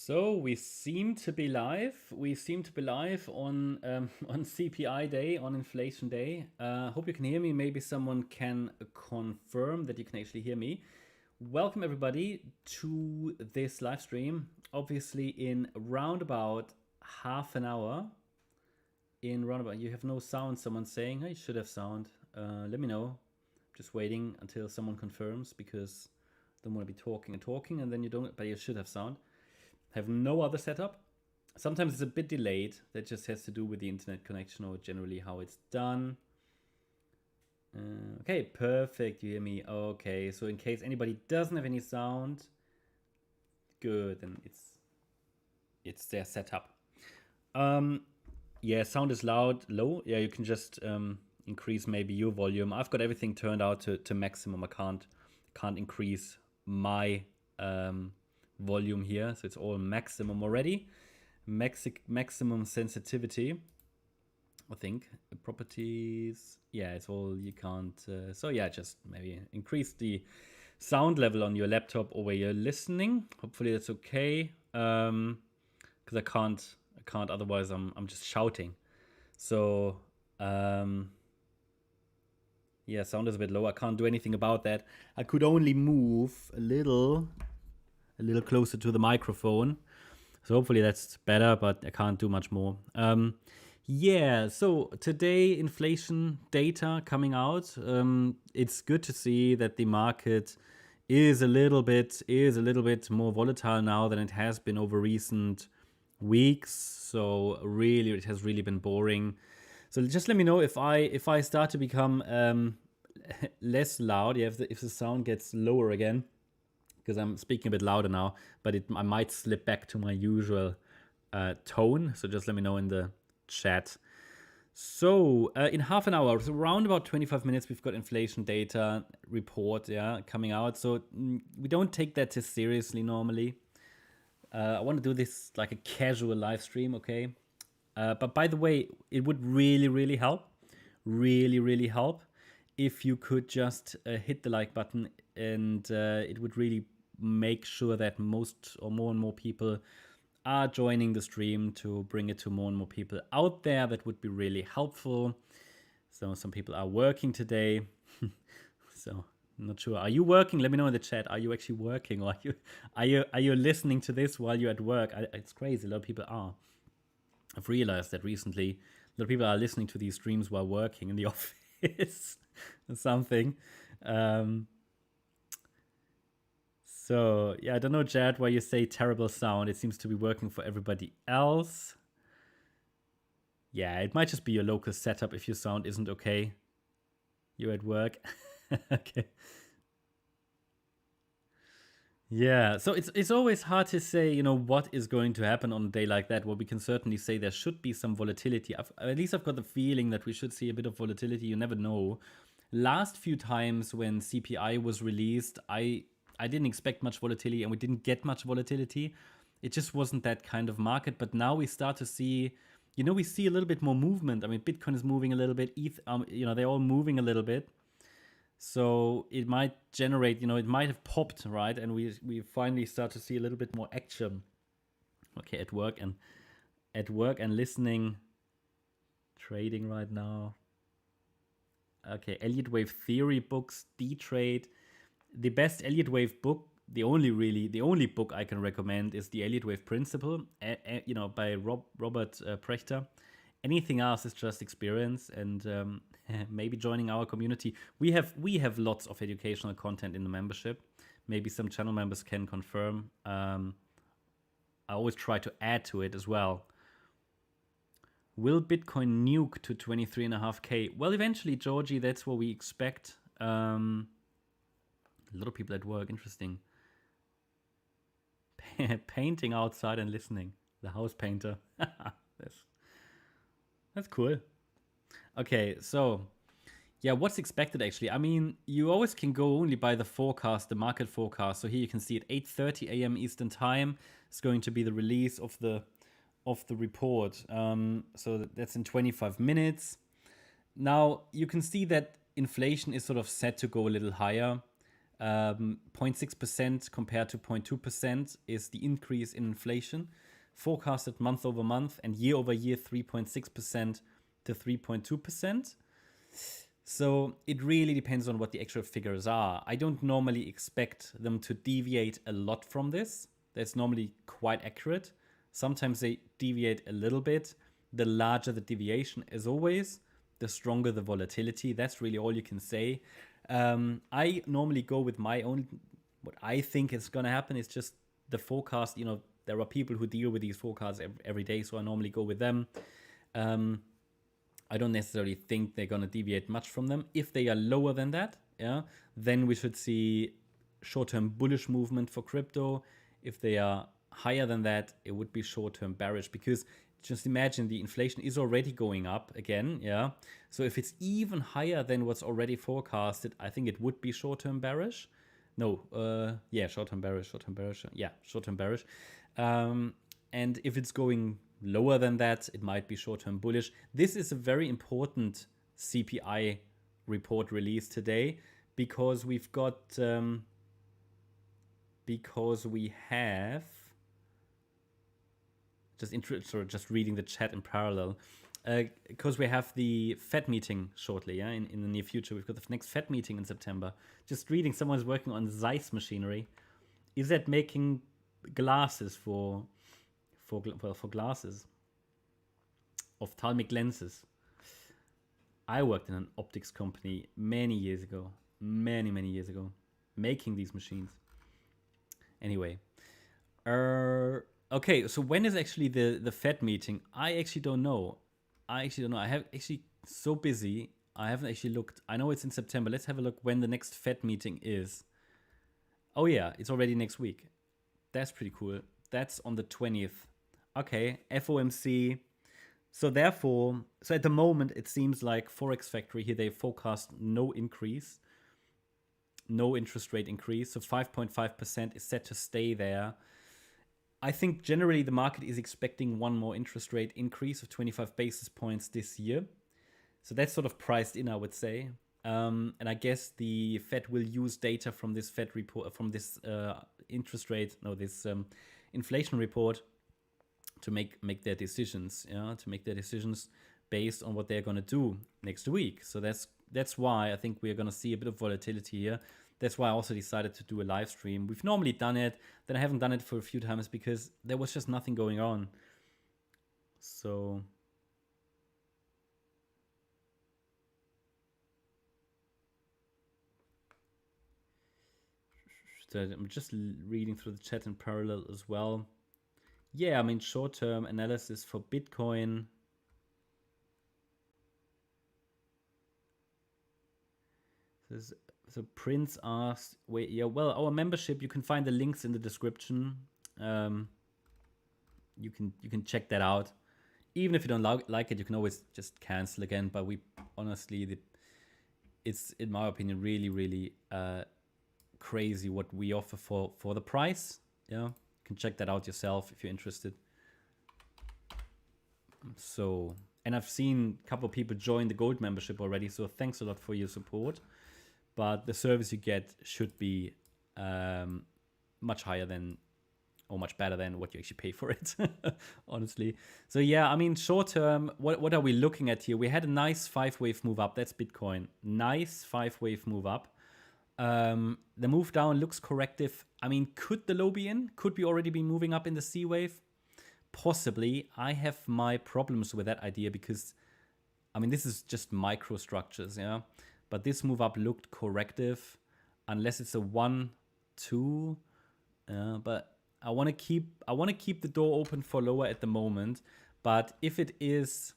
So we seem to be live. We seem to be live on on CPI day, on inflation day. Hope you can hear me. Maybe someone can confirm that you can actually hear me. Welcome everybody to this live stream. Obviously, in round about half an hour. In round about, you have no sound. Someone's saying, "I should have sound." Let me know. Just waiting until someone confirms because I don't want to be talking and talking, and then you don't. But you should have sound. Have no other setup. Sometimes it's a bit delayed. That just has to do with the internet connection or generally how it's done. Okay, perfect. You hear me? Okay, so in case anybody doesn't have any sound, good, then it's their setup. Yeah, sound is loud, low. Yeah, you can just increase maybe your volume. I've got everything turned out to maximum. I can't increase my volume here, so it's all maximum already. Maximum sensitivity, I think. Properties, yeah, it's all you can't. So yeah, just maybe increase the sound level on your laptop or where you're listening. Hopefully that's okay, because I can't. Otherwise, I'm just shouting. So yeah, sound is a bit low. I can't do anything about that. I could only move a little closer to the microphone. So hopefully that's better, but I can't do much more. Yeah, so today inflation data coming out. It's good to see that the market is a little bit more volatile now than it has been over recent weeks. So really, it has really been boring. So just let me know if I start to become less loud. Yeah, if the sound gets lower again, because I'm speaking a bit louder now, but I might slip back to my usual tone. So just let me know in the chat. So in half an hour, so around about 25 minutes, we've got inflation data report, coming out. So we don't take that too seriously normally. I want to do this like a casual live stream, okay? But by the way, it would really help, really help if you could just hit the like button, and it would really make sure that most or more and more people are joining the stream to bring it to more and more people out there. That would be really helpful. So some people are working today. So I'm not sure. Are you working? Let me know in the chat. Are you actually working, or are you listening to this while you're at work? It's crazy. A lot of people are. I've realized that recently. A lot of people are listening to these streams while working in the office or something. So yeah, I don't know, Jad, why you say terrible sound. It seems to be working for everybody else. Yeah, it might just be your local setup if your sound isn't okay. You're at work. Okay. Yeah, so it's always hard to say, what is going to happen on a day like that. Well, we can certainly say there should be some volatility. At least I've got the feeling that we should see a bit of volatility. You never know. Last few times when CPI was released, I didn't expect much volatility, and we didn't get much volatility. It just wasn't that kind of market. But now we start to see, we see a little bit more movement. I mean, Bitcoin is moving a little bit. ETH, they're all moving a little bit. So it might generate, it might have popped, right? And we finally start to see a little bit more action. Okay, at work and listening, trading right now. Okay, Elliott Wave theory books, D-Trade. The best Elliott Wave book, the only book I can recommend is the Elliott Wave Principle, by Robert Prechter. Anything else is just experience, and maybe joining our community. We have lots of educational content in the membership. Maybe some channel members can confirm. I always try to add to it as well. Will Bitcoin nuke to 23.5K? Well, eventually, Georgie, that's what we expect. A lot of people at work. Interesting. Painting outside and listening. The house painter. That's cool. Okay, so yeah, what's expected actually? I mean, you always can go only by the forecast, the market forecast. So here you can see at 8:30 a.m. Eastern Time is going to be the release of the report. So that's in 25 minutes. Now you can see that inflation is sort of set to go a little higher. 0.6% compared to 0.2% is the increase in inflation, forecasted month over month, and year over year 3.6% to 3.2%. So it really depends on what the actual figures are. I don't normally expect them to deviate a lot from this. That's normally quite accurate. Sometimes they deviate a little bit. The larger the deviation, as always, the stronger the volatility. That's really all you can say. I normally go with my own, what I think is going to happen is just the forecast. You know, there are people who deal with these forecasts every day, so I normally go with them. I don't necessarily think they're going to deviate much from them. If they are lower than that, yeah, then we should see short-term bullish movement for crypto. If they are higher than that, it would be short-term bearish, because just imagine the inflation is already going up again, yeah. So if it's even higher than what's already forecasted, I think it would be short-term bearish. No, yeah, short-term bearish, yeah, short-term bearish. And if it's going lower than that, it might be short-term bullish. This is a very important CPI report release today, because we've got because we have just reading the chat in parallel, because we have the Fed meeting shortly, yeah, in the near future. We've got the next Fed meeting in September. Just reading, someone's working on Zeiss machinery. Is that making glasses for glasses, ophthalmic lenses? I worked in an optics company many years ago, many years ago, making these machines. Anyway, okay, so when is actually the Fed meeting? I actually don't know. I have actually so busy. I haven't actually looked. I know it's in September. Let's have a look when the next Fed meeting is. Oh yeah, it's already next week. That's pretty cool. That's on the 20th. Okay, FOMC. So therefore, so at the moment, it seems like Forex Factory here, they forecast no increase, no interest rate increase. So 5.5% is set to stay there. I think generally the market is expecting one more interest rate increase of 25 basis points this year. So that's sort of priced in, I would say. And I guess the Fed will use data from this Fed report, from this inflation report, to make their decisions, to make their decisions based on what they're going to do next week. So that's why I think we're going to see a bit of volatility here. That's why I also decided to do a live stream. We've normally done it, then I haven't done it for a few times because there was just nothing going on. So I'm just reading through the chat in parallel as well. Yeah, I mean, short-term analysis for Bitcoin. So Prince asked, wait, yeah, well, our membership, you can find the links in the description. You can check that out. Even if you don't like it, you can always just cancel again. But we honestly, it's in my opinion really crazy what we offer for the price. Yeah, you can check that out yourself if you're interested. So, and I've seen a couple of people join the gold membership already, so thanks a lot for your support. But the service you get should be much higher than, or much better than what you actually pay for it, honestly. So yeah, I mean, short term, what are we looking at here? We had a nice 5-wave move up. That's Bitcoin. Nice 5-wave move up. The move down looks corrective. I mean, could the low be in? Could we already be moving up in the C wave? Possibly. I have my problems with that idea because, I mean, this is just microstructures, yeah. But this move up looked corrective, unless it's a 1-2. But I want to keep the door open for lower at the moment. But if it is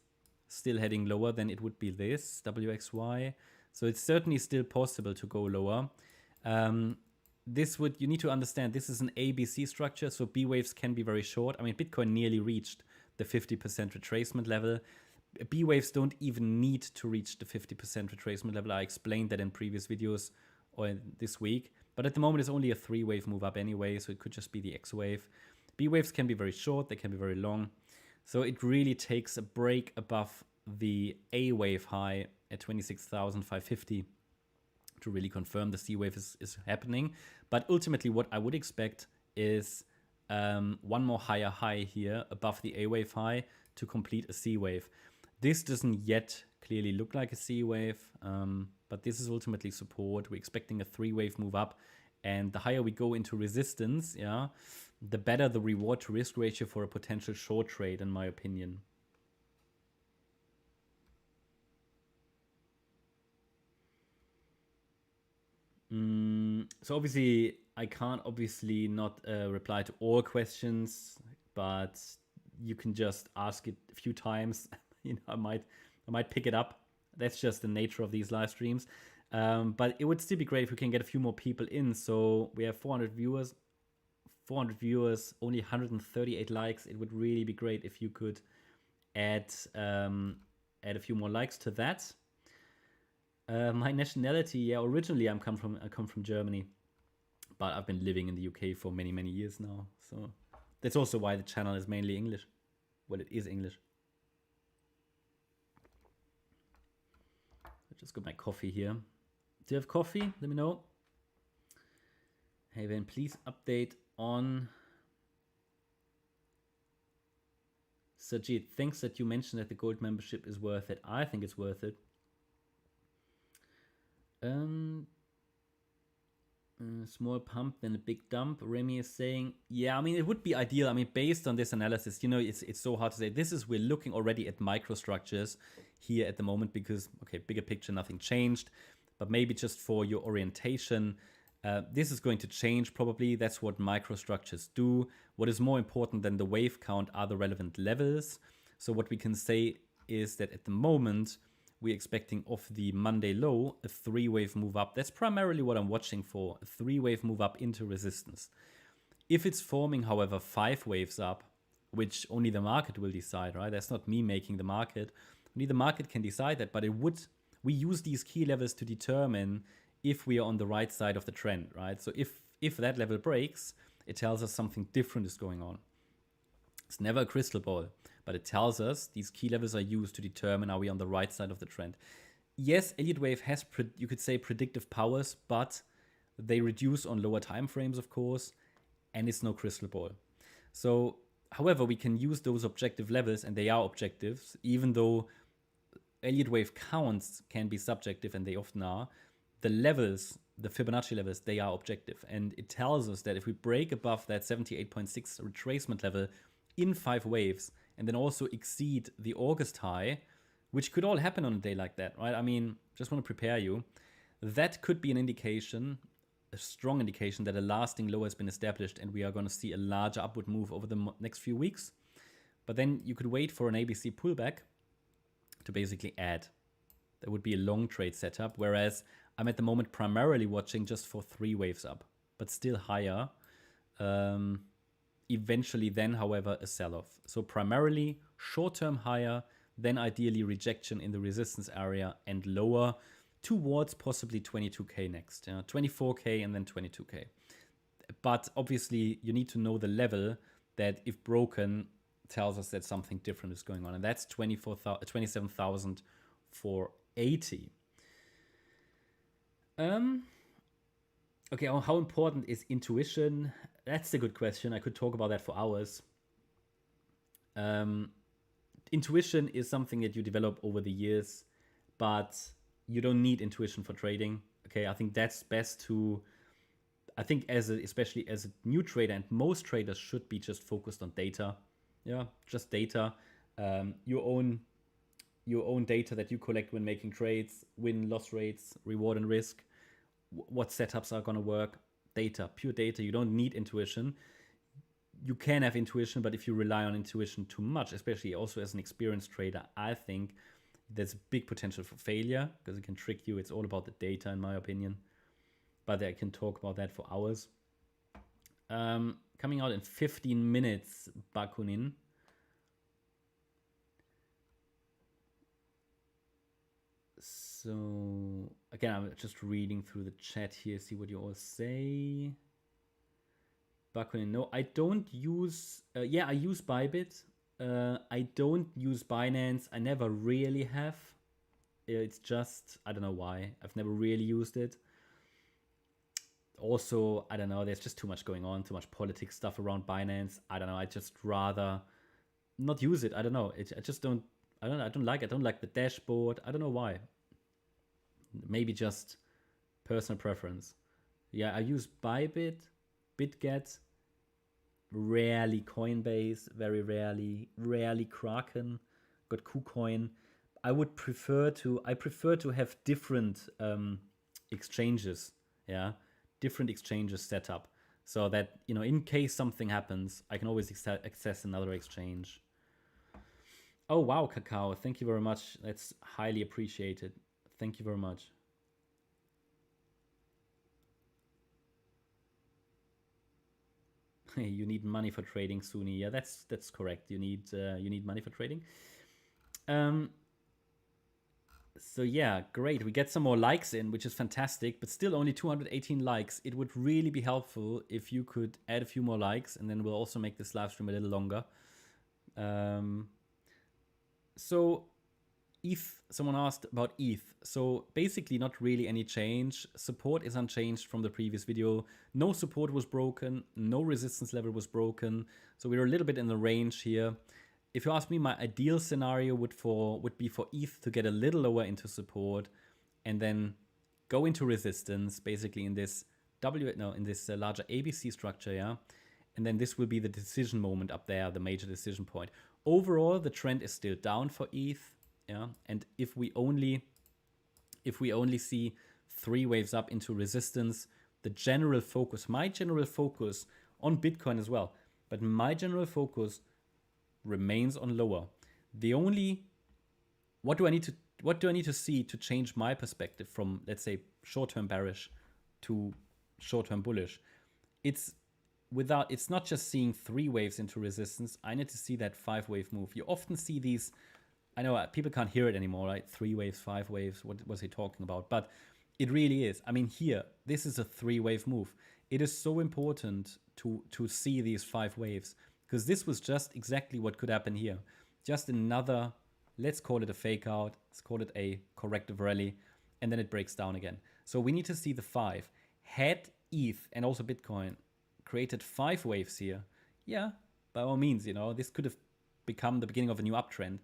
still heading lower, then it would be this WXY. So it's certainly still possible to go lower. You need to understand, this is an ABC structure, so B waves can be very short. I mean, Bitcoin nearly reached the 50% retracement level. B waves don't even need to reach the 50% retracement level. I explained that in previous videos or this week. But at the moment, it's only a 3-wave move up anyway, so it could just be the X wave. B waves can be very short, they can be very long. So it really takes a break above the A wave high at 26,550 to really confirm the C wave is happening. But ultimately, what I would expect is one more higher high here above the A wave high to complete a C wave. This doesn't yet clearly look like a C wave, but this is ultimately support. We're expecting a 3-wave move up, and the higher we go into resistance, yeah, the better the reward to risk ratio for a potential short trade, in my opinion. So obviously, I can't not reply to all questions, but you can just ask it a few times. You know, I might pick it up. That's just the nature of these live streams. But it would still be great if we can get a few more people in. So we have 400 viewers, only 138 likes. It would really be great if you could add a few more likes to that. My nationality, yeah, originally I come from Germany, but I've been living in the UK for many years now. So that's also why the channel is mainly English. Well, it is English. I just got my coffee here. Do you have coffee? Let me know. Hey, Van, please update on Sajid. Thanks that you mentioned that the gold membership is worth it. I think it's worth it. Small pump, then a big dump. Remy is saying, yeah, I mean, it would be ideal. I mean, based on this analysis, you know, it's so hard to say. We're looking already at microstructures here at the moment because, okay, bigger picture, nothing changed. But maybe just for your orientation, this is going to change probably. That's what microstructures do. What is more important than the wave count are the relevant levels. So what we can say is that at the moment, we're expecting off the Monday low a 3-wave move up. That's primarily what I'm watching for, a 3-wave move up into resistance. If it's forming, however, 5 waves up, which only the market will decide, right? That's not me making the market. Only the market can decide that, but we use these key levels to determine if we are on the right side of the trend, right? So if that level breaks, it tells us something different is going on. It's never a crystal ball, but it tells us these key levels are used to determine are we on the right side of the trend. Yes, Elliott Wave has, you could say, predictive powers, but they reduce on lower time frames, of course, and it's no crystal ball. So, however, we can use those objective levels, and they are objectives, even though Elliott Wave counts can be subjective, and they often are. The levels, the Fibonacci levels, they are objective, and it tells us that if we break above that 78.6 retracement level in 5 waves, and then also exceed the August high, which could all happen on a day like that, right? I mean, just want to prepare you. That could be an indication, a strong indication that a lasting low has been established and we are going to see a larger upward move over the next few weeks. But then you could wait for an ABC pullback to basically add. That would be a long trade setup, whereas I'm at the moment primarily watching just for 3 waves up, but still higher. Eventually then, however, a sell-off. So primarily short-term higher, then ideally rejection in the resistance area and lower towards possibly 22K next. 24K and then 22K. But obviously you need to know the level that if broken tells us that something different is going on. And that's 27,480. Okay, how important is intuition? That's a good question. I could talk about that for hours. Intuition is something that you develop over the years, but you don't need intuition for trading. Okay, I think that's best to, I think especially as a new trader, and most traders should be just focused on data. Yeah, just data. Your own data that you collect when making trades, win-loss rates, reward and risk, what setups are going to work, data, pure data. You don't need intuition. You can have intuition, but if you rely on intuition too much, especially also as an experienced trader, I think there's big potential for failure because it can trick you. It's all about the data, in my opinion. But I can talk about that for hours. Coming out in 15 minutes, Bakunin. So, again, I'm just reading through the chat here, see what you all say. Bakunin, no, I don't use, I use Bybit. I don't use Binance. I never really have. It's just, I don't know why. I've never really used it. Also, I don't know, there's just too much going on, too much politics stuff around Binance. I don't know, I just rather not use it. I don't know. I just don't, I don't like it. I don't like the dashboard. I don't know why. Maybe just personal preference. Yeah, I use Bybit, Bitget, rarely Coinbase, very rarely Kraken, got Kucoin. I prefer to have different exchanges, yeah, different exchanges set up, so that, you know, in case something happens, I can always access another exchange. Oh wow, Cacao, thank you very much. That's highly appreciated. Thank you very much. You need money for trading, Suni. Yeah, that's correct. You need money for trading. So yeah, great. We get some more likes in, which is fantastic, but still only 218 likes. It would really be helpful if you could add a few more likes, and then we'll also make this live stream a little longer. So ETH, someone asked about ETH. So basically not really any change. Support is unchanged from the previous video. No support was broken, no resistance level was broken. So we're a little bit in the range here. If you ask me, my ideal scenario would be for ETH to get a little lower into support and then go into resistance, basically in this larger ABC structure, yeah. And then this will be the decision moment up there, the major decision point. Overall, the trend is still down for ETH, yeah. And if we only see 3 waves up into resistance, the general focus, my general focus on Bitcoin as well, but my general focus remains on lower. The only what do I need to see to change my perspective from, let's say, short-term bearish to short-term bullish? It's not just seeing 3 waves into resistance. I need to see that 5-wave move. You often see these, I know people can't hear it anymore, right? 3 waves, 5 waves, what was he talking about? But it really is. I mean, here, this is a 3-wave move. It is so important to see these 5 waves, because this was just exactly what could happen here. Just another, let's call it a fake out, let's call it a corrective rally, and then it breaks down again. So we need to see the 5. Had ETH and also Bitcoin created 5 waves here, yeah, by all means, you know, this could have become the beginning of a new uptrend,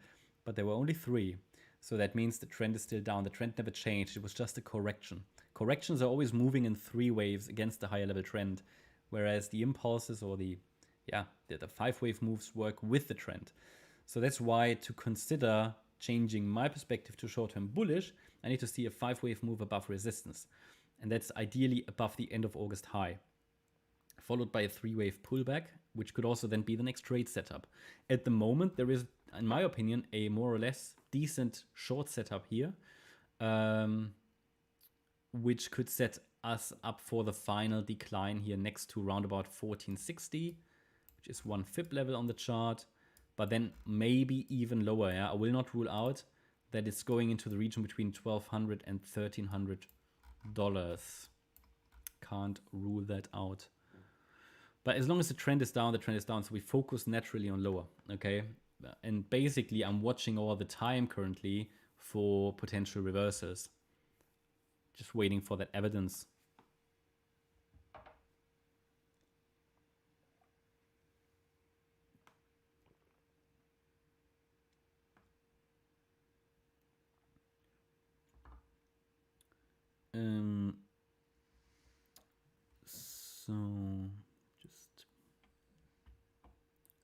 but there were only 3. So that means the trend is still down. The trend never changed. It was just a correction. Corrections are always moving in 3 waves against the higher level trend, whereas the impulses or the 5-wave moves work with the trend. So that's why, to consider changing my perspective to short-term bullish, I need to see a 5-wave move above resistance. And that's ideally above the end of August high, followed by a 3-wave pullback, which could also then be the next trade setup. At the moment, there is, in my opinion, a more or less decent short setup here, which could set us up for the final decline here next to around about 1460, which is 1 fib level on the chart, but then maybe even lower. Yeah, I will not rule out that it's going into the region between $1,200 and $1,300. Can't rule that out. But as long as the trend is down, the trend is down. So we focus naturally on lower, okay? And basically, I'm watching all the time currently for potential reversals. Just waiting for that evidence. So just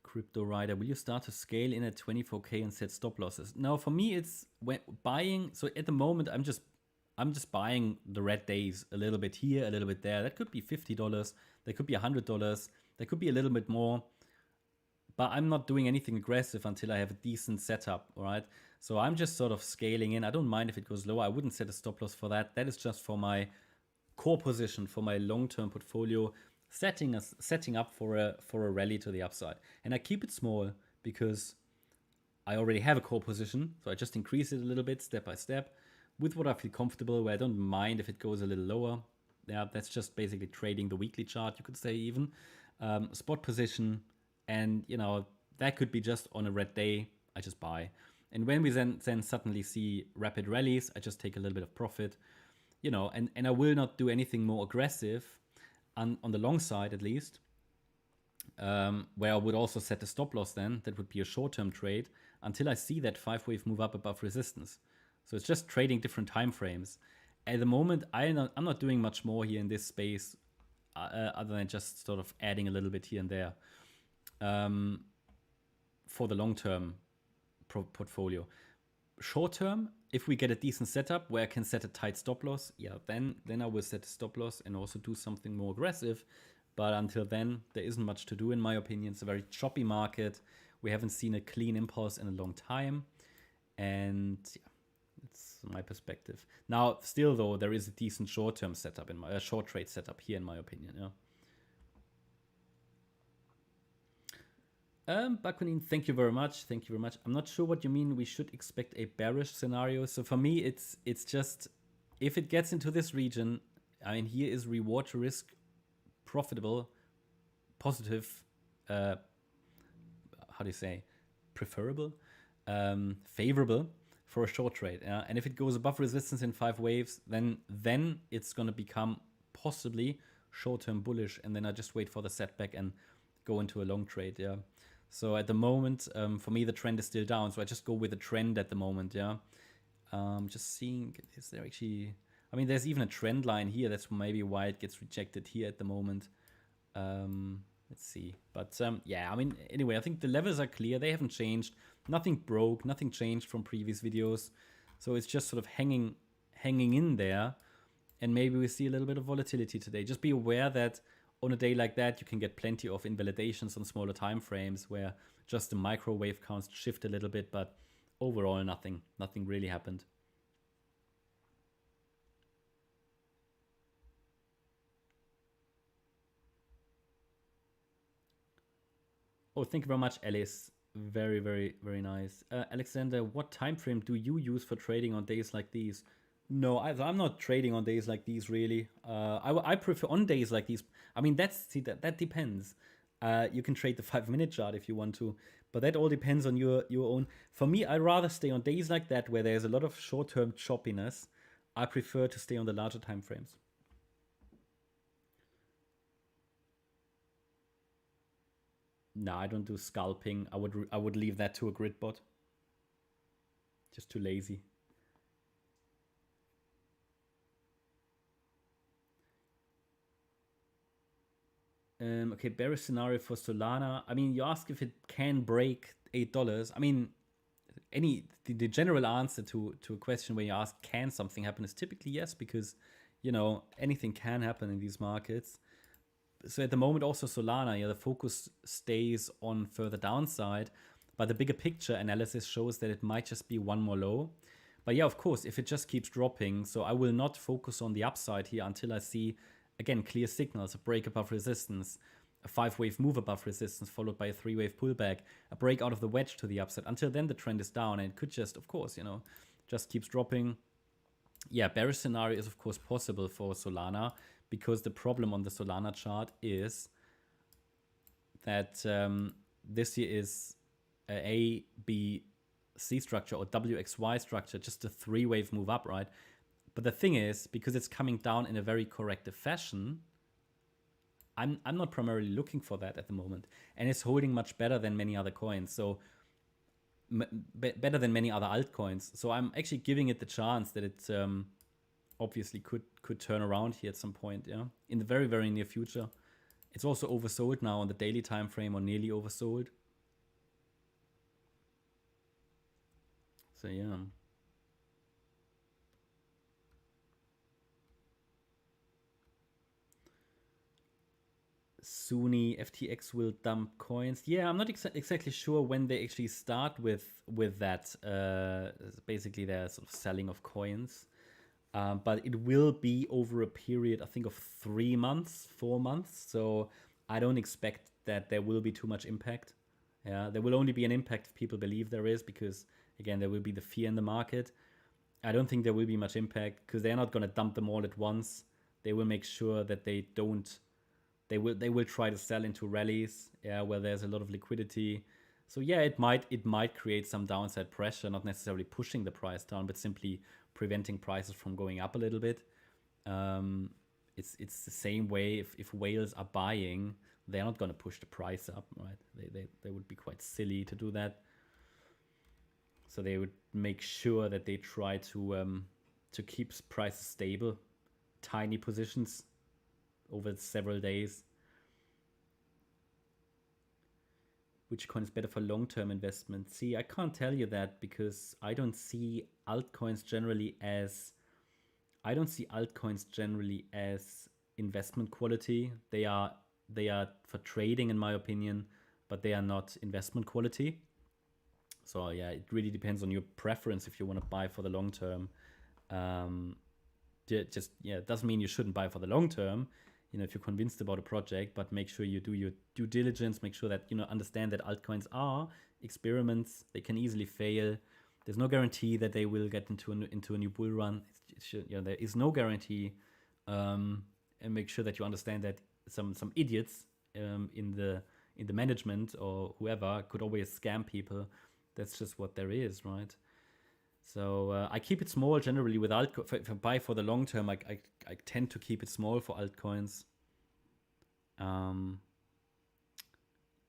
Crypto Rider, will you start to scale in at 24K and set stop losses? No, for me it's when buying. So at the moment I'm just buying the red days, a little bit here, a little bit there. That could be $50, that could be $100, that could be a little bit more. But I'm not doing anything aggressive until I have a decent setup, all right? So I'm just sort of scaling in. I don't mind if it goes lower. I wouldn't set a stop loss for that. That is just for my core position, for my long-term portfolio, setting up for a rally to the upside. And I keep it small because I already have a core position. So I just increase it a little bit, step by step, with what I feel comfortable, where I don't mind if it goes a little lower. Yeah, that's just basically trading the weekly chart, you could say even. Spot position. And, you know, that could be just on a red day, I just buy. And when we then suddenly see rapid rallies, I just take a little bit of profit, you know, and I will not do anything more aggressive on the long side at least, where I would also set a stop loss then. That would be a short-term trade until I see that 5-wave move up above resistance. So it's just trading different time frames. At the moment, I'm not doing much more here in this space other than just sort of adding a little bit here and there for the long-term portfolio. Short-term, if we get a decent setup where I can set a tight stop loss, yeah, then I will set a stop loss and also do something more aggressive. But until then, there isn't much to do, in my opinion. It's a very choppy market. We haven't seen a clean impulse in a long time. And yeah, it's my perspective. Now, still, though, there is a decent short-term setup, short trade setup here, in my opinion. Yeah. Bakunin, thank you very much. Thank you very much. I'm not sure what you mean we should expect a bearish scenario. So for me, it's just, if it gets into this region, I mean, here is reward to risk profitable, positive, how do you say, preferable, favorable for a short trade. And if it goes above resistance in 5 waves, then it's going to become possibly short-term bullish, and then I just wait for the setback and go into a long trade. Yeah. So at the moment, for me, the trend is still down. So I just go with the trend at the moment. Yeah. Just seeing, is there actually, I mean, there's even a trend line here. That's maybe why it gets rejected here at the moment. Let's see. But yeah, I mean, anyway, I think the levels are clear. They haven't changed. Nothing broke. Nothing changed from previous videos. So it's just sort of hanging in there. And maybe we see a little bit of volatility today. Just be aware that on a day like that, you can get plenty of invalidations on smaller time frames where just the microwave counts shift a little bit. But overall, nothing really happened. Oh, thank you very much, Alice. Very, very, very nice. Alexander, what time frame do you use for trading on days like these? No, I'm not trading on days like these, really. I prefer on days like these. I mean, that depends. You can trade the 5-minute chart if you want to, but that all depends on your own. For me, I'd rather stay on days like that where there's a lot of short-term choppiness. I prefer to stay on the larger time frames. No, I don't do scalping. I would leave that to a grid bot. Just too lazy. Okay, bearish scenario for Solana. I mean, you ask if it can break $8. I mean, the general answer to a question where you ask can something happen is typically yes, because anything can happen in these markets. So at the moment also Solana, the focus stays on further downside, but the bigger picture analysis shows that it might just be one more low. But yeah, of course, if it just keeps dropping, so I will not focus on the upside here until I see, again, clear signals, a break above resistance, a 5-wave move above resistance, followed by a 3-wave pullback, a break out of the wedge to the upside. Until then, the trend is down, and it could just, of course, just keeps dropping. Yeah, bearish scenario is, of course, possible for Solana, because the problem on the Solana chart is that this here is a B, C structure or WXY structure, just a 3-wave move up, right? But the thing is, because it's coming down in a very corrective fashion, I'm not primarily looking for that at the moment. And it's holding much better than many other coins. So better than many other altcoins. So I'm actually giving it the chance that it obviously could turn around here at some point, yeah, in the very, very near future. It's also oversold now on the daily time frame, or nearly oversold. So yeah. Suni FTX will dump coins. Yeah, I'm not exactly sure when they actually start with that. Basically, their sort of selling of coins. But it will be over a period, I think, of 3 months, 4 months. So I don't expect that there will be too much impact. Yeah, there will only be an impact if people believe there is, because again, there will be the fear in the market. I don't think there will be much impact because they're not going to dump them all at once. They will make sure that they don't. They will try to sell into rallies, yeah, where there's a lot of liquidity. So yeah, it might create some downside pressure, not necessarily pushing the price down, but simply preventing prices from going up a little bit. it's the same way. If whales are buying, they're not going to push the price up, right? They would be quite silly to do that. So they would make sure that they try to keep prices stable, tiny positions over several days. Which coin is better for long-term investment? See, I can't tell you that because I don't see altcoins generally as investment quality. They are for trading, in my opinion, but they are not investment quality. So yeah, it really depends on your preference if you want to buy for the long term. It doesn't mean you shouldn't buy for the long term. If you're convinced about a project, but make sure you do your due diligence. Make sure that understand that altcoins are experiments. They can easily fail. There's no guarantee that they will get into a new bull run. There is no guarantee. And make sure that you understand that some idiots in the management or whoever could always scam people. That's just what there is, right? So I keep it small generally with altcoins. If I buy for the long term, I tend to keep it small for altcoins.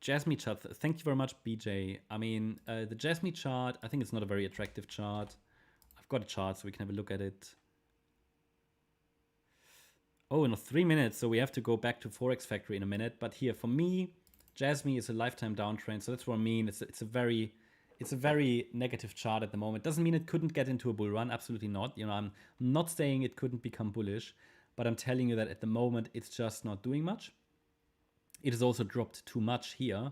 Jasmine chart. Thank you very much, BJ. I mean, the Jasmine chart, I think it's not a very attractive chart. I've got a chart so we can have a look at it. Oh, in 3 minutes, so we have to go back to Forex Factory in a minute. But here, for me, Jasmine is a lifetime downtrend. So that's what I mean. It's a very negative chart at the moment. Doesn't mean it couldn't get into a bull run. Absolutely not. I'm not saying it couldn't become bullish, but I'm telling you that at the moment it's just not doing much. It has also dropped too much here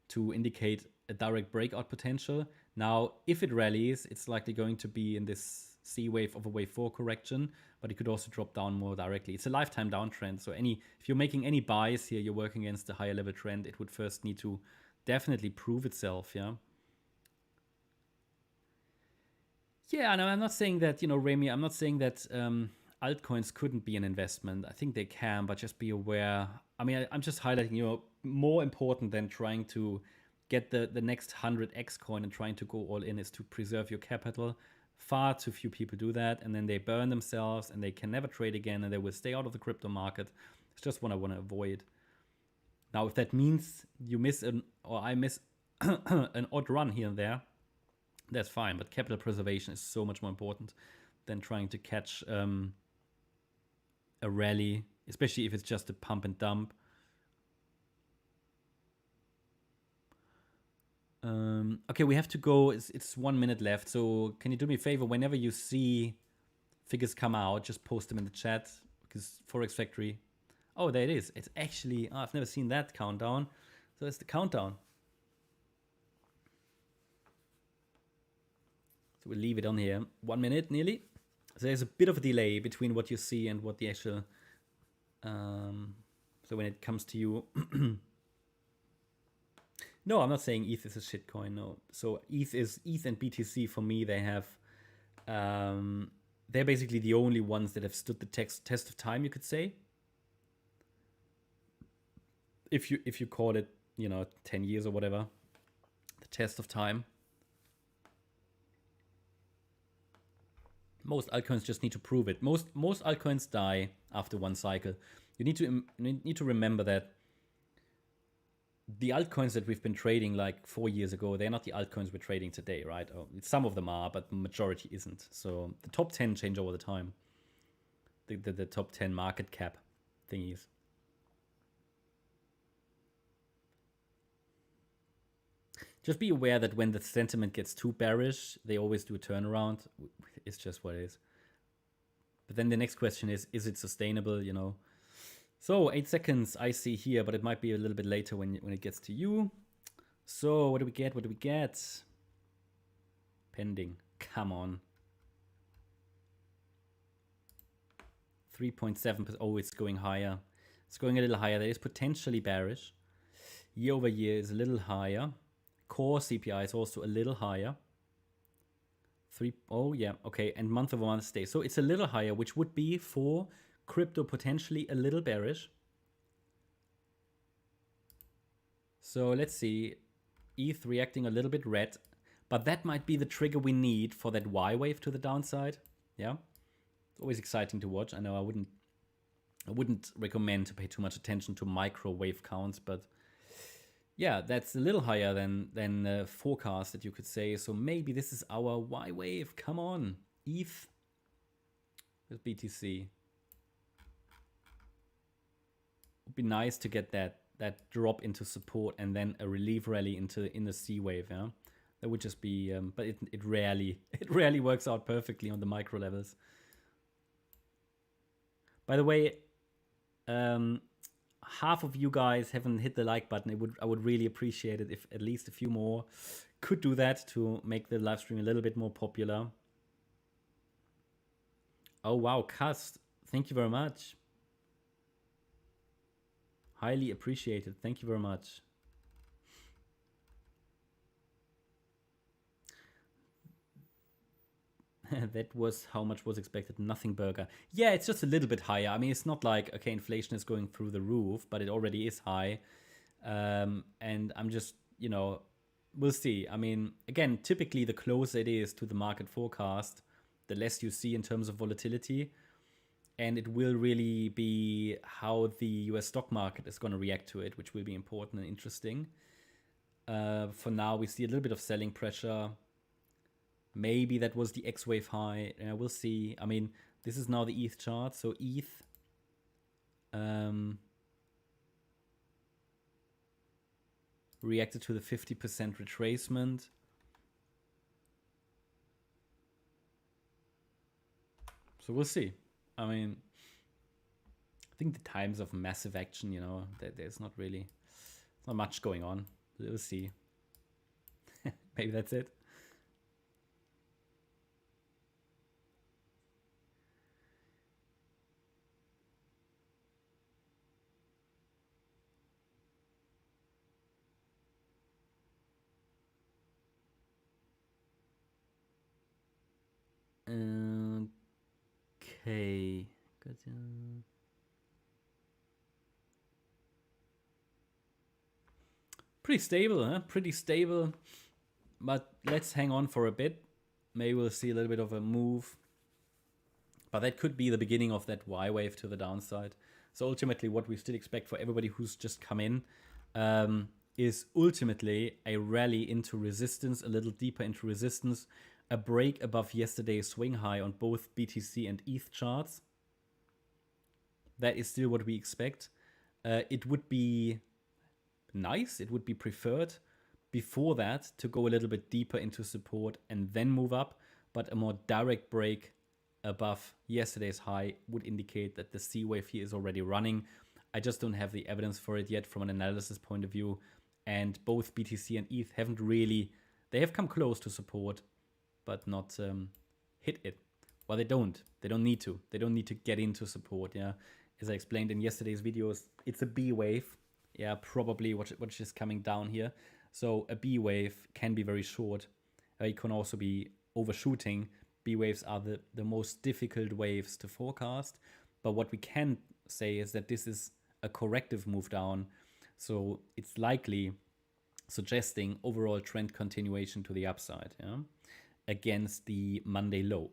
to indicate a direct breakout potential. Now, if it rallies, it's likely going to be in this C wave of a wave 4 correction, but it could also drop down more directly. It's a lifetime downtrend. So if you're making any buys here, you're working against a higher level trend. It would first need to definitely prove itself. Yeah. Yeah, no, I'm not saying that, Remy, I'm not saying that altcoins couldn't be an investment. I think they can, but just be aware. I mean, I'm just highlighting, more important than trying to get the next 100x coin and trying to go all in is to preserve your capital. Far too few people do that, and then they burn themselves and they can never trade again and they will stay out of the crypto market. It's just what I want to avoid. Now, if that means you miss I miss an odd run here and there, that's fine, but capital preservation is so much more important than trying to catch a rally, especially if it's just a pump and dump. Okay, we have to go. It's 1 minute left, so can you do me a favor? Whenever you see figures come out, just post them in the chat, because Forex Factory... Oh, there it is. It's actually... Oh, I've never seen that countdown. So it's the countdown. So we'll leave it on here. 1 minute, nearly. So there's a bit of a delay between what you see and what the actual... so when it comes to you... No, I'm not saying ETH is a shitcoin, no. So ETH and BTC, for me, they have... they're basically the only ones that have stood the test of time, you could say. If you call it, 10 years or whatever. The test of time. Most altcoins just need to prove it. Most altcoins die after one cycle. You need to remember that the altcoins that we've been trading like 4 years ago, they're not the altcoins we're trading today, right? Some of them are, but the majority isn't. So the top 10 change over the time. The top 10 market cap thingies. Just be aware that when the sentiment gets too bearish, they always do a turnaround. It's just what it is. But then the next question is it sustainable, So 8 seconds I see here, but it might be a little bit later when it gets to you. So what do we get? Pending. Come on. 3.7%. Oh, it's going higher. It's going a little higher. That is potentially bearish. Year over year is a little higher. Core CPI is also a little higher. Oh yeah, okay, and month over month stays. So it's a little higher, which would be for crypto potentially a little bearish. So let's see. ETH reacting a little bit red, but that might be the trigger we need for that Y wave to the downside. Yeah, it's always exciting to watch. I know I wouldn't I wouldn't recommend to pay too much attention to microwave counts, but yeah, that's a little higher than forecast that you could say. So maybe this is our Y wave. Come on, ETH with BTC. Would be nice to get that drop into support and then a relief rally in the C wave. Yeah, that would just be. But it rarely works out perfectly on the micro levels. By the way, half of you guys haven't hit the like button. I would really appreciate it if at least a few more could do that to make the live stream a little bit more popular. Oh wow, Cast, thank you very much. Highly appreciated. Thank you very much. That was how much was expected. Nothing burger. Yeah, it's just a little bit higher. I mean, it's not like, okay, inflation is going through the roof, but it already is high. And I'm just, you know, we'll see. I mean, again, typically the closer it is to the market forecast, the less you see in terms of volatility. And it will really be how the US stock market is going to react to it, which will be important and interesting. For now, we see a little bit of selling pressure. Maybe that was the X wave high. We'll see. I mean, this is now the ETH chart. So ETH reacted to the 50% retracement. So we'll see. I mean, I think the times of massive action, you know, there's not much going on. We'll see. Maybe that's it. Okay. Pretty stable, huh? Pretty stable. But let's hang on for a bit. Maybe we'll see a little bit of a move. But that could be the beginning of that Y wave to the downside. So ultimately, what we still expect for everybody who's just come in is ultimately a rally into resistance, a little deeper into resistance, a break above yesterday's swing high on both BTC and ETH charts. That is still what we expect. It would be nice, it would be preferred before that to go a little bit deeper into support and then move up, but a more direct break above yesterday's high would indicate that the C wave here is already running. I just don't have the evidence for it yet from an analysis point of view, and both BTC and ETH haven't really, they have come close to support, but not hit it. Well, they don't need to get into support. Yeah, as I explained in yesterday's videos, it's a B wave. Yeah, probably what is coming down here. So a B wave can be very short. It can also be overshooting. B waves are the most difficult waves to forecast. But what we can say is that this is a corrective move down. So it's likely suggesting overall trend continuation to the upside, yeah, against the Monday low.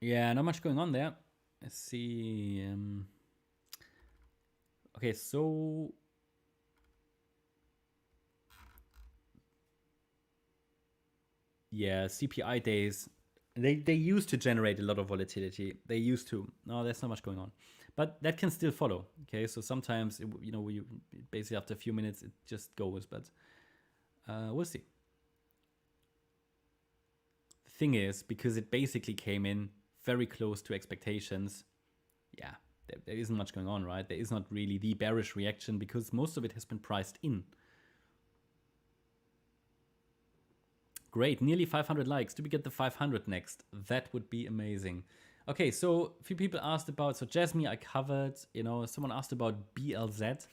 Yeah, not much going on there. Let's see. Okay, so yeah, CPI days, they used to generate a lot of volatility. They used to. No, there's not much going on, but that can still follow. Okay, so sometimes basically after a few minutes it just goes, but we'll see. The thing is, because it basically came in very close to expectations, yeah, there isn't much going on, right? There is not really the bearish reaction because most of it has been priced in. Great, nearly 500 likes. Do we get the 500 next? That would be amazing. Okay, so a few people asked about, so Jasmine I covered, someone asked about BLZ.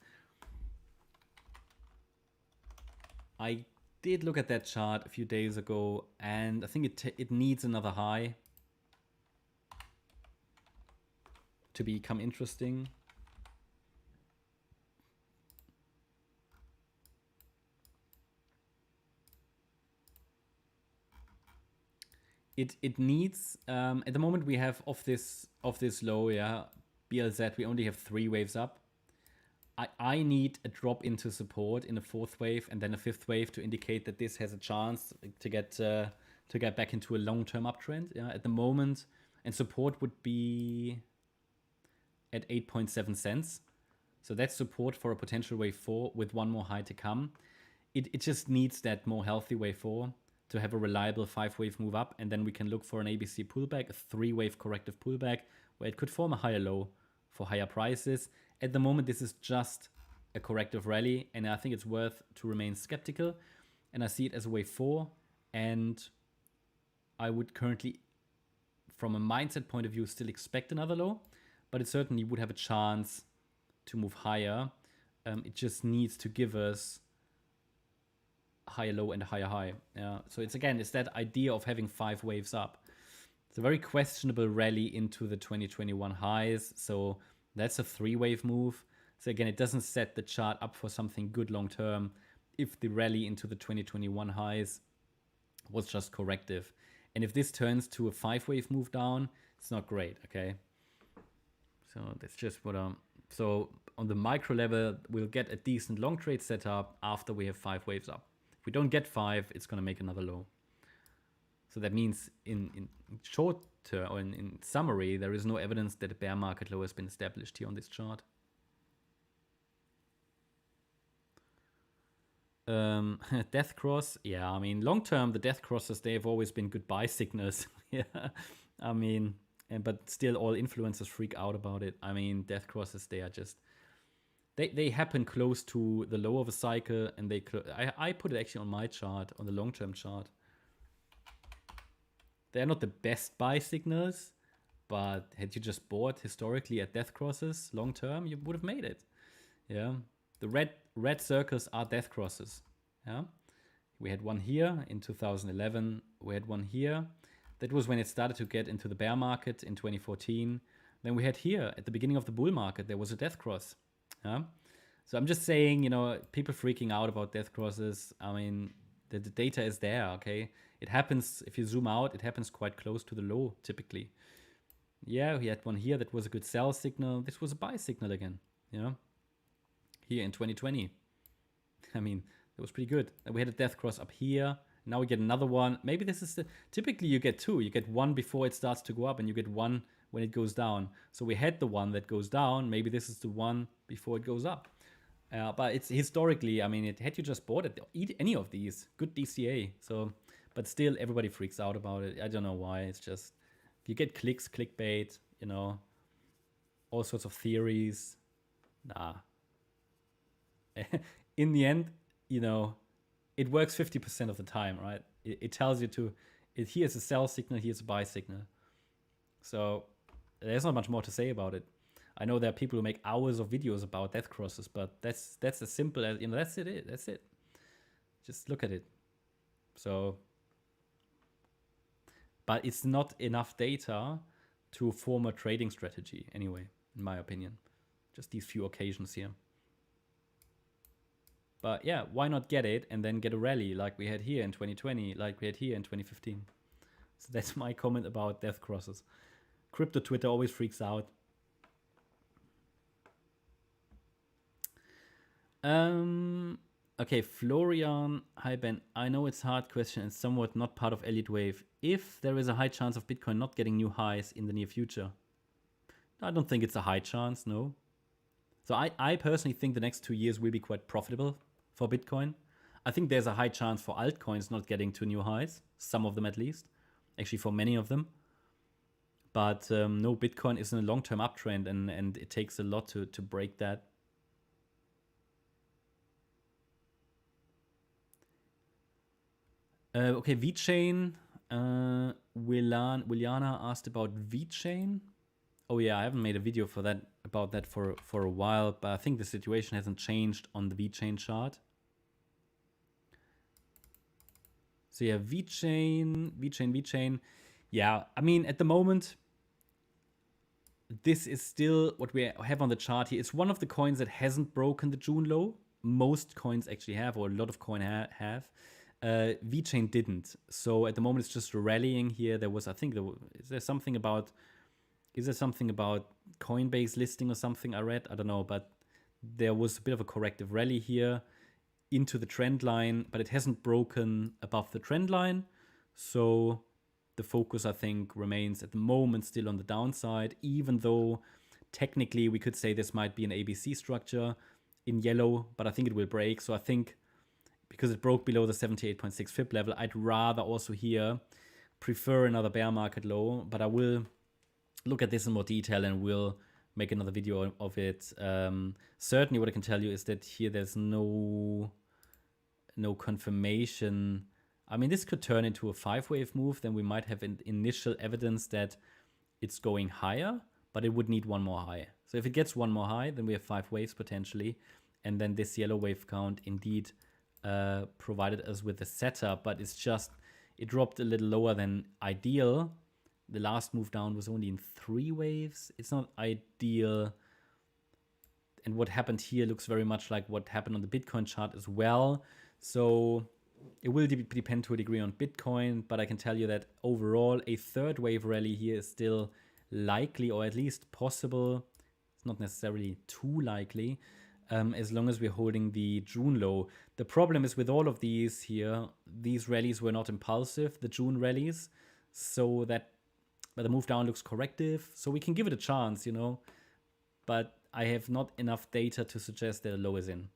I did look at that chart a few days ago, and I think it needs another high to become interesting. it needs at the moment we have off this low, yeah, BLZ, we only have 3 waves up. I need a drop into support in a 4th wave and then a 5th wave to indicate that this has a chance to get back into a long-term uptrend. Yeah, at the moment, and support would be at 8.7 cents. So that's support for a potential wave 4 with one more high to come. It just needs that more healthy wave 4 to have a reliable 5-wave move up, and then we can look for an ABC pullback, a 3-wave corrective pullback, where it could form a higher low for higher prices. At the moment, this is just a corrective rally, and I think it's worth to remain skeptical. And I see it as a wave 4, and I would currently, from a mindset point of view, still expect another low, but it certainly would have a chance to move higher. It just needs to give us a higher low and a higher high. So it's that idea of having 5 waves up. It's a very questionable rally into the 2021 highs. So that's a 3-wave move. So again, it doesn't set the chart up for something good long term if the rally into the 2021 highs was just corrective. And if this turns to a 5-wave move down, it's not great, okay? So that's just what so on the micro level, we'll get a decent long trade setup after we have 5 waves up. If we don't get 5, it's going to make another low. So that means in short term, or in summary, there is no evidence that a bear market low has been established here on this chart. Death cross, yeah, I mean, long term, the death crosses, they have always been good buy signals. Yeah, I mean, but still all influencers freak out about it. I mean, death crosses, they are just, they happen close to the low of a cycle, and I put it actually on my chart, on the long-term chart. They're not the best buy signals, but had you just bought historically at death crosses long-term, you would have made it. Yeah, the red circles are death crosses. Yeah, we had one here in 2011. We had one here. That was when it started to get into the bear market in 2014. Then we had here at the beginning of the bull market, there was a death cross. Yeah, so I'm just saying, people freaking out about death crosses. I mean, the data is there. Okay, it happens if you zoom out. It happens quite close to the low typically. Yeah, we had one here that was a good sell signal. This was a buy signal again. Yeah, here in 2020. I mean, it was pretty good. We had a death cross up here. Now we get another one. Maybe this is typically you get 2. You get one before it starts to go up, and you get one when it goes down. So we had the one that goes down. Maybe this is the one before it goes up. But it's historically, I mean, had you just bought it, any of these, good DCA. So, but still, everybody freaks out about it. I don't know why. It's just, you get clicks, clickbait, all sorts of theories. Nah. In the end, it works 50% of the time, right? It tells you here's a sell signal, here's a buy signal. So there's not much more to say about it. I know there are people who make hours of videos about death crosses, but that's as simple as, that's it. That's it. Just look at it. So, but it's not enough data to form a trading strategy anyway, in my opinion. Just these few occasions here. But yeah, why not get it and then get a rally like we had here in 2020, like we had here in 2015. So that's my comment about death crosses. Crypto Twitter always freaks out. Okay, Florian, hi Ben. I know it's a hard question and somewhat not part of Elliott Wave. If there is a high chance of Bitcoin not getting new highs in the near future, I don't think it's a high chance, no. So I personally think the next 2 years will be quite profitable for Bitcoin. I think there's a high chance for altcoins not getting to new highs, some of them at least, actually for many of them. But no, Bitcoin is in a long-term uptrend, and it takes a lot to break that. Okay, VeChain. Williana asked about VeChain. Oh yeah, I haven't made a video about that for a while, but I think the situation hasn't changed on the VeChain chart. So yeah, VeChain. Yeah, I mean, at the moment, this is still what we have on the chart here. It's one of the coins that hasn't broken the June low. Most coins actually have, or a lot of coins have. VeChain didn't. So at the moment it's just rallying here. There was, I think, is there something about Coinbase listing or something I read? I don't know, but there was a bit of a corrective rally here into the trend line, but it hasn't broken above the trend line. So the focus, I think, remains at the moment still on the downside, even though technically we could say this might be an ABC structure in yellow, but I think it will break. So I think because it broke below the 78.6 Fib level, I'd rather also here prefer another bear market low, but I will look at this in more detail and we'll make another video of it. Certainly what I can tell you is that here there's no confirmation. I mean, this could turn into a 5-wave move, then we might have initial evidence that it's going higher, but it would need one more high. So if it gets one more high, then we have 5 waves potentially, and then this yellow wave count indeed provided us with a setup, but it's just, it dropped a little lower than ideal. The last move down was only in 3 waves. It's not ideal. And what happened here looks very much like what happened on the Bitcoin chart as well. So it will depend to a degree on Bitcoin, but I can tell you that overall a 3rd wave rally here is still likely, or at least possible. It's not necessarily too likely, as long as we're holding the June low. The problem is with all of these here, these rallies were not impulsive, the June rallies, so that but the move down looks corrective, so we can give it a chance, you know, but I have not enough data to suggest that a low is in.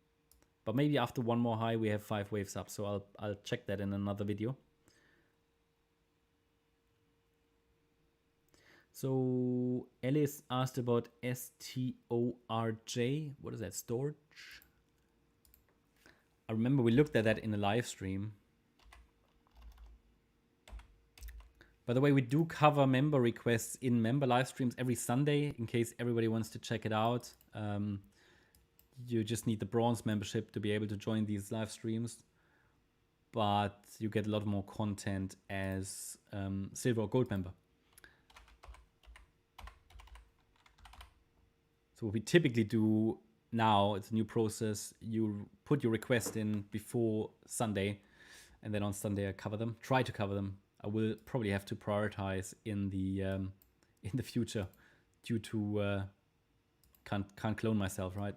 But maybe after one more high we have 5 waves up, so I'll check that in another video. So Alice asked about STORJ. What is that? Storage? I remember we looked at that in a live stream. By the way, we do cover member requests in member live streams every Sunday, in case everybody wants to check it out. You just need the bronze membership to be able to join these live streams. But you get a lot more content as silver or gold member. So what we typically do now, it's a new process. You put your request in before Sunday, and then on Sunday I cover them. Try to cover them. I will probably have to prioritize in the future due to can't clone myself, right?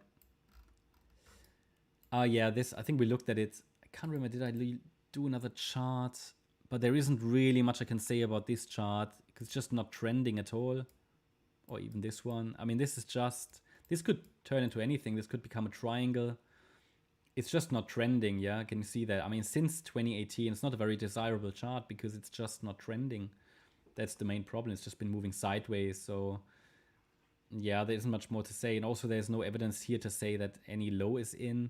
Yeah, this, I think we looked at it. I can't remember, did I do another chart? But there isn't really much I can say about this chart because it's just not trending at all. Or even this one. I mean, this is just, this could turn into anything. This could become a triangle. It's just not trending, yeah? Can you see that? I mean, since 2018, it's not a very desirable chart because it's just not trending. That's the main problem. It's just been moving sideways. So, yeah, there isn't much more to say. And also, there's no evidence here to say that any low is in.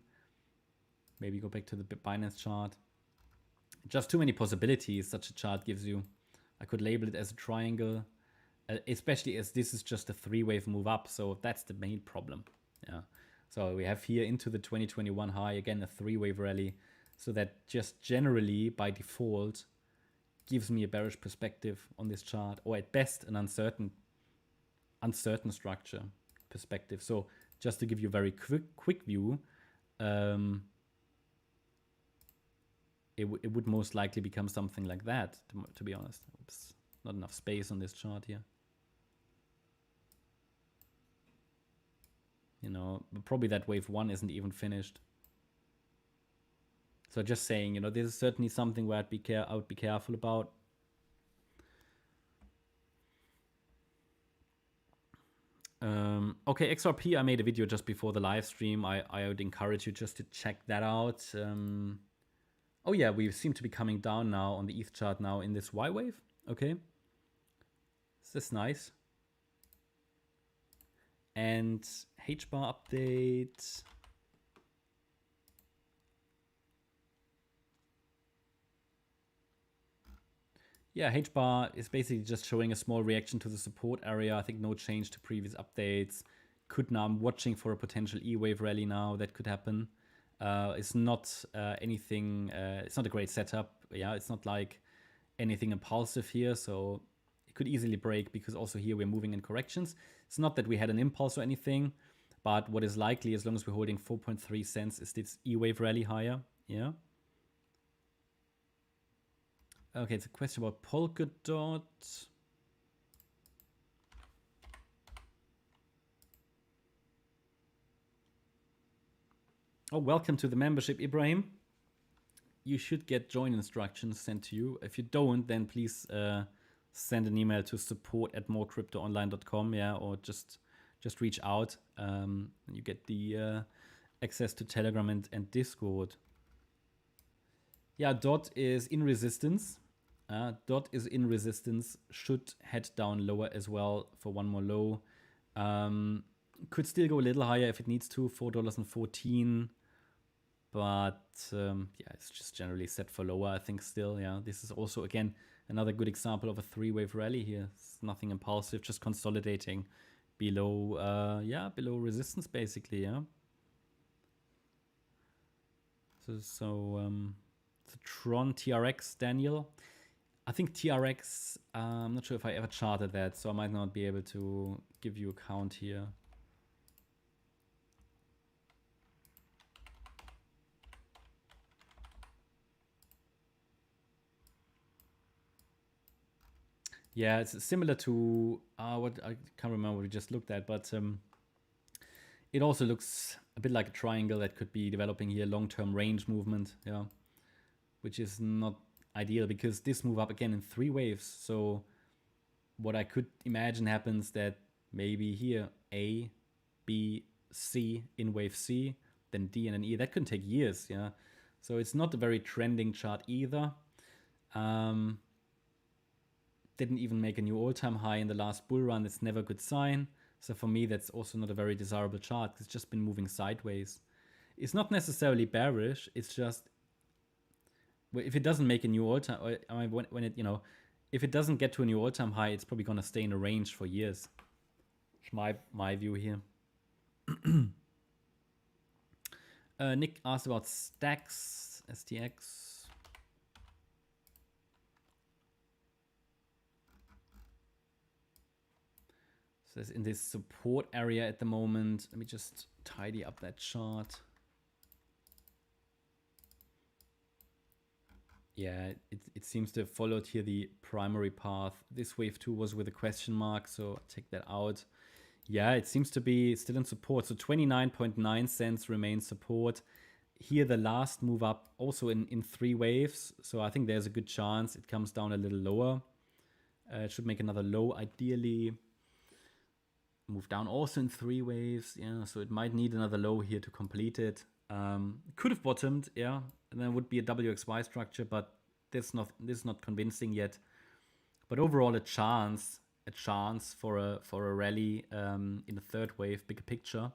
Maybe go back to the Binance chart. Just too many possibilities such a chart gives you. I could label it as a triangle. Especially as this is just a 3-wave move up, so that's the main problem. Yeah. So we have here into the 2021 high, again, a 3-wave rally. So that just generally, by default, gives me a bearish perspective on this chart, or at best, an uncertain structure perspective. So just to give you a very quick view, it would most likely become something like that, to be honest. Oops, not enough space on this chart here. You know, probably that wave 1 isn't even finished. So just saying, you know, this is certainly something where I would be careful about. Okay, XRP, I made a video just before the live stream. I would encourage you just to check that out. Oh yeah, we seem to be coming down now on the ETH chart now in this Y wave. Okay. Is this nice? And H-bar update. Yeah, H-bar is basically just showing a small reaction to the support area. I think no change to previous updates. I'm watching for a potential E-wave rally now. That could happen. It's not anything, it's not a great setup. Yeah, it's not like anything impulsive here. So it could easily break because also here we're moving in corrections. It's not that we had an impulse or anything, but what is likely, as long as we're holding 4.3 cents, is this E-wave rally higher. Yeah. Okay, it's a question about Polkadot. Oh, welcome to the membership, Ibrahim. You should get join instructions sent to you. If you don't, then please send an email to support@morecryptoonline.com, yeah, or just reach out. You get the access to Telegram and Discord. Yeah, DOT is in resistance. DOT is in resistance. Should head down lower as well for one more low. Could still go a little higher if it needs to, $4.14. But yeah, it's just generally set for lower, I think still. Yeah, this is also, again, another good example of a three-wave rally here. It's nothing impulsive, just consolidating below, below resistance, basically, yeah. So Tron TRX, Daniel. I think TRX, I'm not sure if I ever charted that, so I might not be able to give you a count here. Yeah, it's similar to what I can't remember what we just looked at, but it also looks a bit like a triangle that could be developing here, long-term range movement, yeah, which is not ideal because this move up again in three waves. So what I could imagine happens that maybe here A, B, C in wave C, then D and then E. That could take years, yeah. So it's not a very trending chart either. Didn't even make a new all-time high in the last bull run. It's never a good sign. So for me, that's also not a very desirable chart. It's just been moving sideways. It's not necessarily bearish. It's just if it doesn't make a new all-time, I mean, when it, you know, if it doesn't get to a new all-time high, it's probably gonna stay in a range for years. It's my view here. Nick asked about stacks, STX. So it's in this support area at the moment. Let me just tidy up that chart. Yeah, it seems to have followed here the primary path. This wave 2 was with a question mark, so I'll take that out. Yeah, it seems to be still in support. So 29.9 cents remains support. Here the last move up also in three waves. So I think there's a good chance it comes down a little lower. It should make another low ideally. Move down also in three waves. Yeah, so it might need another low here to complete it. Could have bottomed, yeah. And then would be a WXY structure, but this is not convincing yet. But overall, a chance for a rally in the third wave, bigger picture,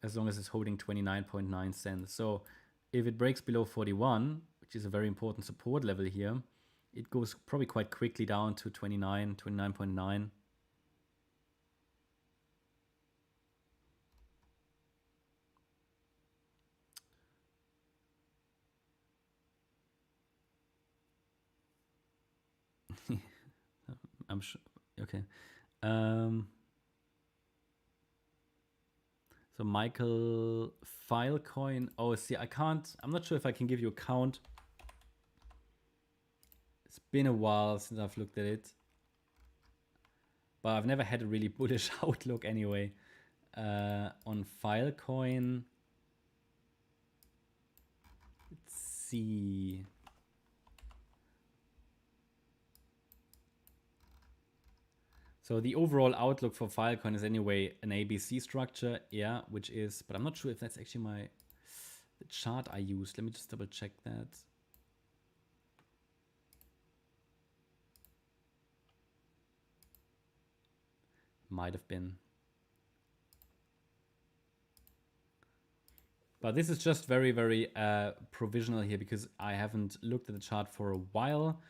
as long as it's holding 29.9 cents. So if it breaks below 41, which is a very important support level here, it goes probably quite quickly down to 29.9. I'm sure. Okay. So Michael Filecoin. Oh, see, I'm not sure if I can give you a count. It's been a while since I've looked at it. But I've never had a really bullish outlook anyway. On Filecoin. Let's see. So the overall outlook for Filecoin is anyway an ABC structure, yeah, which is, but I'm not sure if that's actually the chart I used. Let me just double check that. Might have been. But this is just very, very provisional here because I haven't looked at the chart for a while.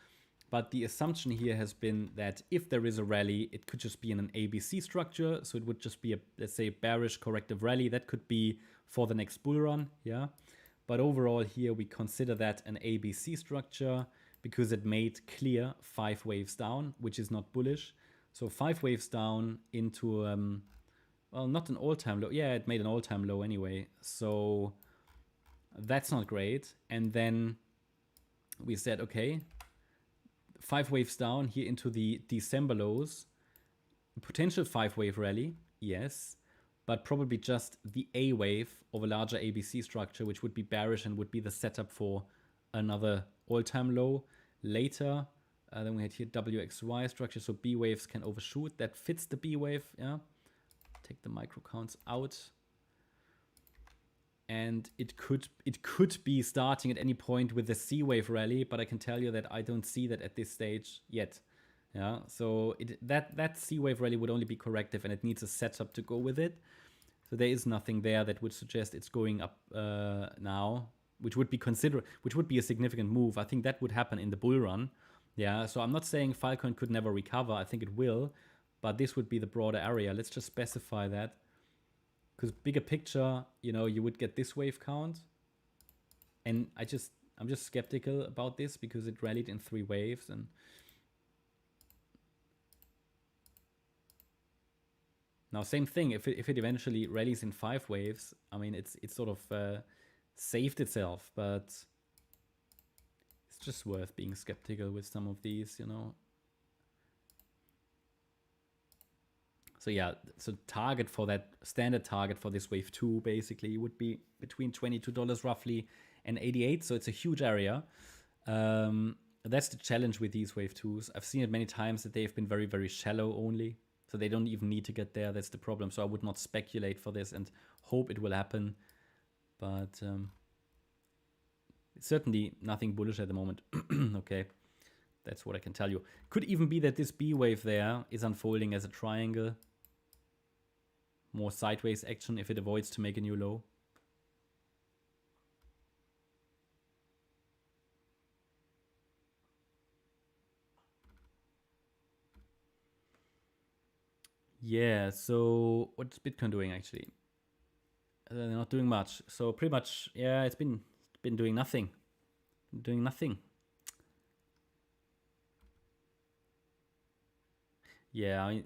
But the assumption here has been that if there is a rally, it could just be in an ABC structure. So it would just be a, let's say, bearish corrective rally. That could be for the next bull run, yeah. But overall here, we consider that an ABC structure because it made clear 5 waves down, which is not bullish. So 5 waves down into, well, not an all-time low. Yeah, it made an all-time low anyway. So that's not great. And then we said, okay, 5 waves down here into the December lows. Potential 5-wave rally, yes, but probably just the A wave of a larger ABC structure, which would be bearish and would be the setup for another all-time low later. Then we had here WXY structure, so B waves can overshoot. That fits the B wave, yeah. Take the micro counts out. And it could be starting at any point with the C wave rally, but I can tell you that I don't see that at this stage yet. Yeah, so that C wave rally would only be corrective, and it needs a setup to go with it. So there is nothing there that would suggest it's going up now, which would be a significant move. I think that would happen in the bull run. Yeah, so I'm not saying Filecoin could never recover. I think it will, but this would be the broader area. Let's just specify that. Because bigger picture, you know, you would get this wave count. And I'm just skeptical about this because it rallied in 3 waves. And now, same thing, if it eventually rallies in 5 waves, I mean, it's sort of saved itself, but it's just worth being skeptical with some of these, you know. So yeah, so target for that, standard target for this wave 2 basically would be between $22 roughly and 88. So it's a huge area. That's the challenge with these wave 2s. I've seen it many times that they've been very, very shallow only. So they don't even need to get there. That's the problem. So I would not speculate for this and hope it will happen. But it's certainly nothing bullish at the moment. Okay, that's what I can tell you. Could even be that this B wave there is unfolding as a triangle. More sideways action if it avoids to make a new low. Yeah, so what's Bitcoin doing actually? They're not doing much. So pretty much, yeah, it's been doing nothing. Doing nothing. Yeah,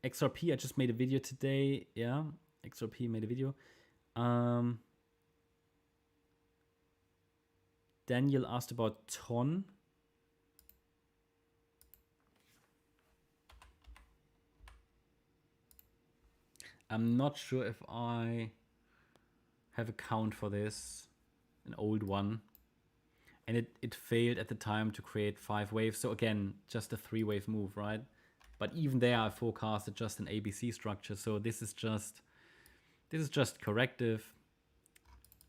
XRP, I just made a video today. Yeah, XRP made a video. Daniel asked about TON. I'm not sure if I have a count for this, an old one. And it failed at the time to create 5 waves. So again, just a 3-wave move, right? But even there, I forecasted just an ABC structure. So this is just corrective.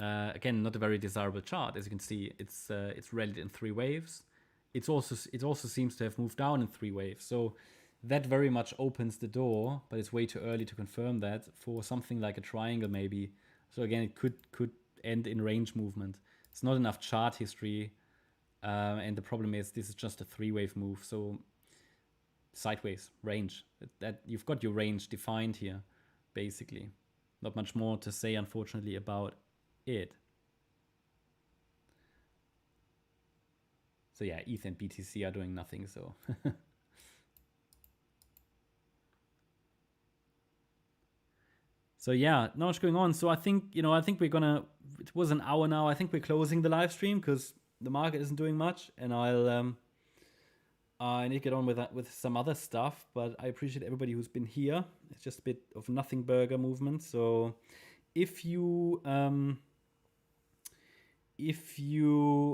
Again, not a very desirable chart. As you can see, it's rallied in 3 waves. It also seems to have moved down in 3 waves. So that very much opens the door, but it's way too early to confirm that for something like a triangle maybe. So again, it could end in range movement. It's not enough chart history, and the problem is this is just a 3-wave move. So sideways range. That you've got your range defined here, basically. Not much more to say, unfortunately, about it. So yeah, ETH and BTC are doing nothing. So. So yeah, not much going on. So I think we're gonna. It was an hour now. I think we're closing the live stream because the market isn't doing much, and I need to get on with that with some other stuff. But I appreciate everybody who's been here. It's just a bit of nothing burger movement. So if you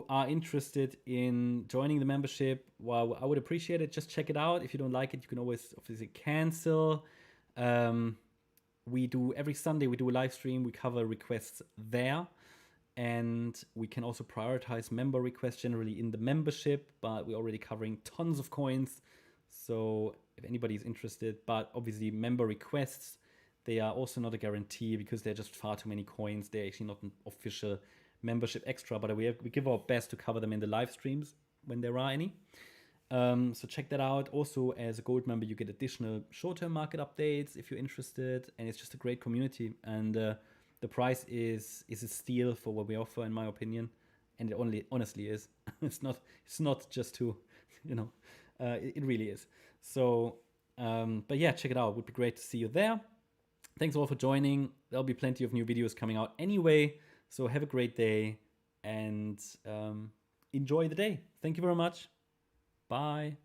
are interested in joining the membership, well, I would appreciate it. Just check it out. If you don't like it, you can always obviously cancel. We do every Sunday, we do a live stream, we cover requests there, and we can also prioritize member requests generally in the membership, but we're already covering tons of coins. So if anybody's interested, but obviously member requests, they are also not a guarantee because they're just far too many coins. They're actually not an official membership extra, but we give our best to cover them in the live streams when there are any. So check that out. Also, as a gold member, you get additional short-term market updates if you're interested, and it's just a great community. And the price is a steal for what we offer, in my opinion, and it honestly is. It's not just to, it really is. So, but yeah, check it out. It would be great to see you there. Thanks all for joining. There'll be plenty of new videos coming out anyway. So have a great day. and enjoy the day. Thank you very much. Bye.